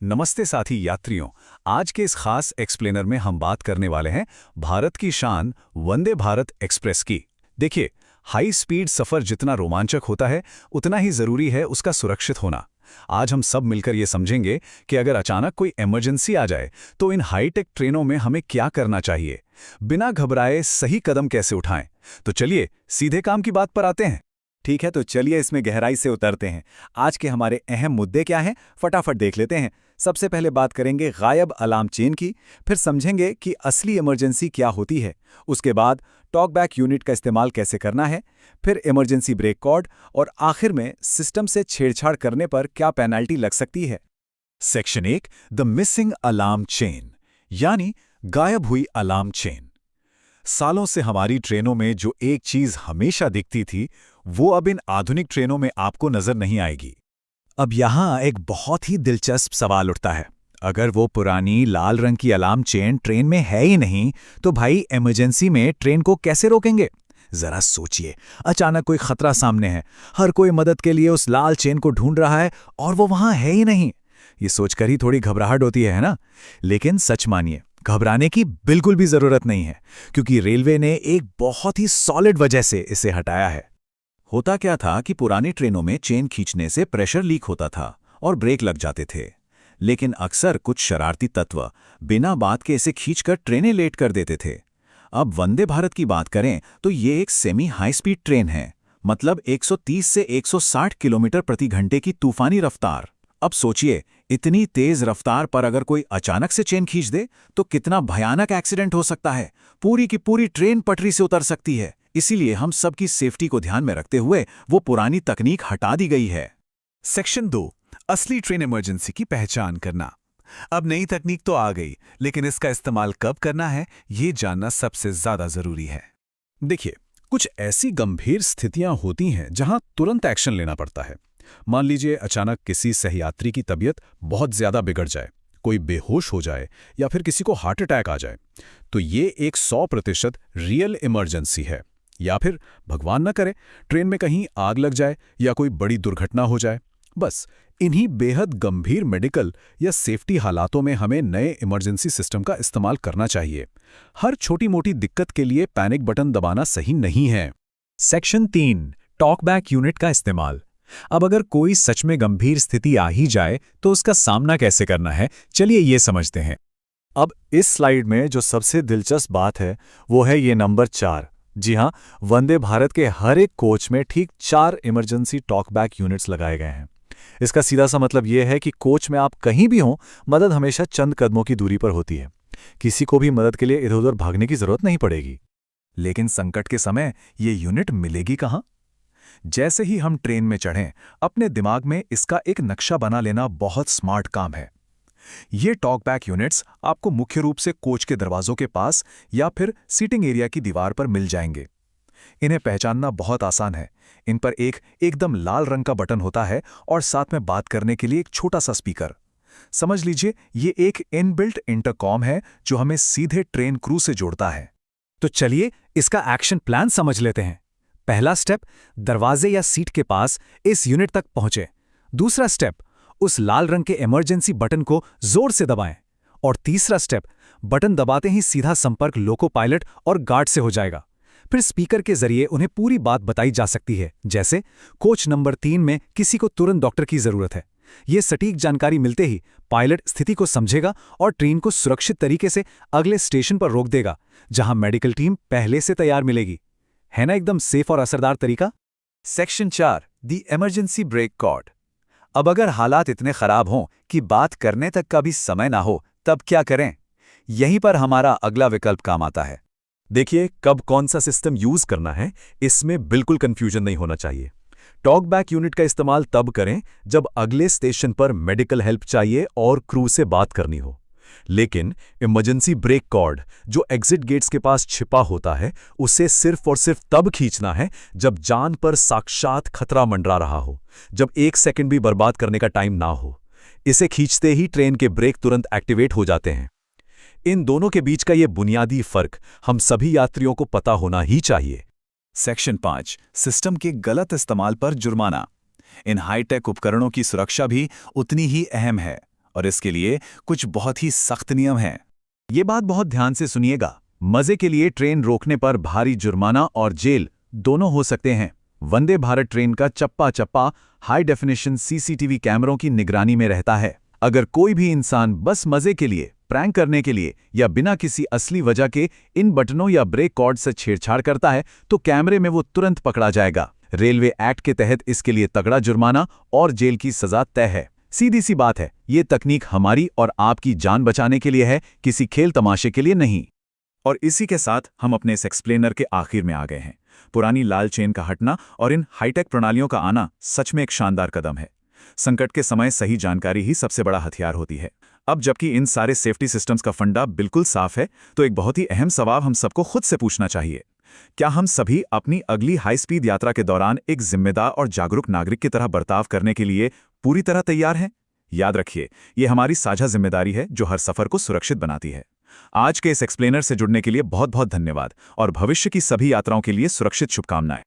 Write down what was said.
नमस्ते साथी यात्रियों। आज के इस खास एक्सप्लेनर में हम बात करने वाले हैं भारत की शान वंदे भारत एक्सप्रेस की। देखिए, हाई स्पीड सफ़र जितना रोमांचक होता है उतना ही ज़रूरी है उसका सुरक्षित होना। आज हम सब मिलकर ये समझेंगे कि अगर अचानक कोई इमरजेंसी आ जाए तो इन हाईटेक ट्रेनों में हमें क्या करना चाहिए, बिना घबराए सही कदम कैसे उठाएं। तो चलिए सीधे काम की बात पर आते हैं। ठीक है, तो चलिए इसमें गहराई से उतरते हैं। आज के हमारे अहम मुद्दे क्या हैं, फटाफट देख लेते हैं। सबसे पहले बात करेंगे गायब अलार्म चेन की, फिर समझेंगे कि असली इमरजेंसी क्या होती है। उसके बाद टॉकबैक यूनिट का इस्तेमाल कैसे करना है, फिर इमरजेंसी ब्रेक कॉर्ड, और आखिर में सिस्टम से छेड़छाड़ करने पर क्या पेनल्टी लग सकती है। Section 1, the missing alarm chain, यानी गायब हुई अलार्म चेन। सालों से हमारी ट्रेनों में जो एक चीज हमेशा दिखती थी, वो अब इन आधुनिक ट्रेनों में आपको नजर नहीं आएगी। अब यहाँ एक बहुत ही दिलचस्प सवाल उठता है। अगर वो पुरानी लाल रंग की अलार्म चेन ट्रेन में है ही नहीं, तो भाई इमरजेंसी में ट्रेन को कैसे रोकेंगे? जरा सोचिए, अचानक कोई खतरा सामने है, हर कोई मदद के लिए उस लाल चेन को ढूंढ रहा है और वो वहां है ही नहीं। ये सोचकर ही थोड़ी घबराहट होती है ना? लेकिन सच मानिए, घबराने की बिल्कुल भी जरूरत नहीं है, क्योंकि रेलवे ने एक बहुत ही सॉलिड वजह से इसे हटाया है। होता क्या था कि पुरानी ट्रेनों में चेन खींचने से प्रेशर लीक होता था और ब्रेक लग जाते थे। लेकिन अक्सर कुछ शरारती तत्व बिना बात के इसे खींचकर ट्रेनें लेट कर देते थे। अब वंदे भारत की बात करें तो ये एक सेमी हाई स्पीड ट्रेन है, मतलब 130 से 160 किलोमीटर प्रति घंटे की तूफानी रफ्तार। अब सोचिए, इतनी तेज रफ्तार पर अगर कोई अचानक से चेन खींच दे तो कितना भयानक एक्सीडेंट हो सकता है। पूरी की पूरी ट्रेन पटरी से उतर सकती है। इसीलिए हम सबकी सेफ्टी को ध्यान में रखते हुए वो पुरानी तकनीक हटा दी गई है। सेक्शन 2, असली ट्रेन इमरजेंसी की पहचान करना। अब नई तकनीक तो आ गई, लेकिन इसका इस्तेमाल कब करना है, ये जानना सबसे ज्यादा जरूरी है। देखिए, कुछ ऐसी गंभीर स्थितियां होती हैं जहां तुरंत एक्शन लेना पड़ता है। मान लीजिए अचानक किसी सहयात्री की तबीयत बहुत ज्यादा बिगड़ जाए, कोई बेहोश हो जाए या फिर किसी को हार्ट अटैक आ जाए, तो ये एक 100% रियल इमरजेंसी है। या फिर भगवान न करे, ट्रेन में कहीं आग लग जाए या कोई बड़ी दुर्घटना हो जाए। बस इन्हीं बेहद गंभीर मेडिकल या सेफ्टी हालातों में हमें नए इमरजेंसी सिस्टम का इस्तेमाल करना चाहिए। हर छोटी मोटी दिक्कत के लिए पैनिक बटन दबाना सही नहीं है। सेक्शन 3, टॉकबैक यूनिट का इस्तेमाल। अब अगर कोई सच में गंभीर स्थिति आ ही जाए तो उसका सामना कैसे करना है, चलिए ये समझते हैं। अब इस स्लाइड में जो सबसे दिलचस्प बात है वो है ये नंबर 4। जी हाँ, वंदे भारत के हर एक कोच में ठीक 4 इमरजेंसी टॉकबैक यूनिट्स लगाए गए हैं। इसका सीधा सा मतलब यह है कि कोच में आप कहीं भी हों, मदद हमेशा चंद कदमों की दूरी पर होती है। किसी को भी मदद के लिए इधर उधर भागने की जरूरत नहीं पड़ेगी। लेकिन संकट के समय ये यूनिट मिलेगी कहाँ? जैसे ही हम ट्रेन में चढ़ें, अपने दिमाग में इसका एक नक्शा बना लेना बहुत स्मार्ट काम है। ये टॉकबैक यूनिट्स आपको मुख्य रूप से कोच के दरवाजों के पास या फिर सीटिंग एरिया की दीवार पर मिल जाएंगे। इन्हें पहचानना बहुत आसान है। इन पर एक एकदम लाल रंग का बटन होता है और साथ में बात करने के लिए एक छोटा सा स्पीकर। समझ लीजिए, ये एक इनबिल्ट इंटरकॉम है जो हमें सीधे ट्रेन क्रू से जोड़ता है। तो चलिए इसका एक्शन प्लान समझ लेते हैं। पहला स्टेप, दरवाजे या सीट के पास इस यूनिट तक पहुंचे। दूसरा स्टेप, उस लाल रंग के इमरजेंसी बटन को जोर से दबाएं। और तीसरा स्टेप, बटन दबाते ही सीधा संपर्क लोको पायलट और गार्ड से हो जाएगा। फिर स्पीकर के जरिए उन्हें पूरी बात बताई जा सकती है, जैसे कोच नंबर 3 में किसी को तुरंत डॉक्टर की जरूरत है। ये सटीक जानकारी मिलते ही पायलट स्थिति को समझेगा और ट्रेन को सुरक्षित तरीके से अगले स्टेशन पर रोक देगा, जहां मेडिकल टीम पहले से तैयार मिलेगी। है ना एकदम सेफ और असरदार तरीका? Section 4, the emergency brake cord. अब अगर हालात इतने खराब हों कि बात करने तक का भी समय ना हो, तब क्या करें? यहीं पर हमारा अगला विकल्प काम आता है। देखिए, कब कौन सा सिस्टम यूज करना है, इसमें बिल्कुल कंफ्यूजन नहीं होना चाहिए। टॉकबैक यूनिट का इस्तेमाल तब करें जब अगले स्टेशन पर मेडिकल हेल्प चाहिए और क्रू से बात करनी हो। लेकिन इमरजेंसी ब्रेक कॉर्ड, जो एग्जिट गेट्स के पास छिपा होता है, उसे सिर्फ और सिर्फ तब खींचना है जब जान पर साक्षात खतरा मंडरा रहा हो, जब 1 सेकंड भी बर्बाद करने का टाइम ना हो। इसे खींचते ही ट्रेन के ब्रेक तुरंत एक्टिवेट हो जाते हैं। इन दोनों के बीच का ये बुनियादी फर्क हम सभी यात्रियों को पता होना ही चाहिए। सेक्शन 5, सिस्टम के गलत इस्तेमाल पर जुर्माना। इन हाईटेक उपकरणों की सुरक्षा भी उतनी ही अहम है। और इसके लिए कुछ बहुत ही सख्त नियम हैं। ये बात बहुत ध्यान से सुनिएगा। मजे के लिए ट्रेन रोकने पर भारी जुर्माना और जेल दोनों हो सकते हैं। वंदे भारत ट्रेन का चप्पा चप्पा हाई डेफिनेशन सीसीटीवी कैमरों की निगरानी में रहता है। अगर कोई भी इंसान बस मजे के लिए, प्रैंक करने के लिए या बिना किसी असली वजह के इन बटनों या ब्रेक कॉर्ड से छेड़छाड़ करता है तो कैमरे में वो तुरंत पकड़ा जाएगा। रेलवे एक्ट के तहत इसके लिए तगड़ा जुर्माना और जेल की सजा तय है। सीधी सी बात है, ये तकनीक हमारी और आपकी जान बचाने के लिए है, किसी खेल तमाशे के लिए नहीं। और इसी के साथ हम अपने इस एक्सप्लेनर के आखिर में आ गए हैं। पुरानी लाल चेन का हटना और इन हाईटेक प्रणालियों का आना सच में एक शानदार कदम है। संकट के समय सही जानकारी ही सबसे बड़ा हथियार होती है। अब जबकि इन सारे सेफ्टी सिस्टम्स का फंडा बिल्कुल साफ है, तो एक बहुत ही अहम सवाल हम सबको खुद से पूछना चाहिए। क्या हम सभी अपनी अगली हाई स्पीड यात्रा के दौरान एक जिम्मेदार और जागरूक नागरिक की तरह बर्ताव करने के लिए पूरी तरह तैयार हैं? याद रखिए, ये हमारी साझा जिम्मेदारी है जो हर सफर को सुरक्षित बनाती है। आज के इस एक्सप्लेनर से जुड़ने के लिए बहुत बहुत धन्यवाद और भविष्य की सभी यात्राओं के लिए सुरक्षित शुभकामनाएं।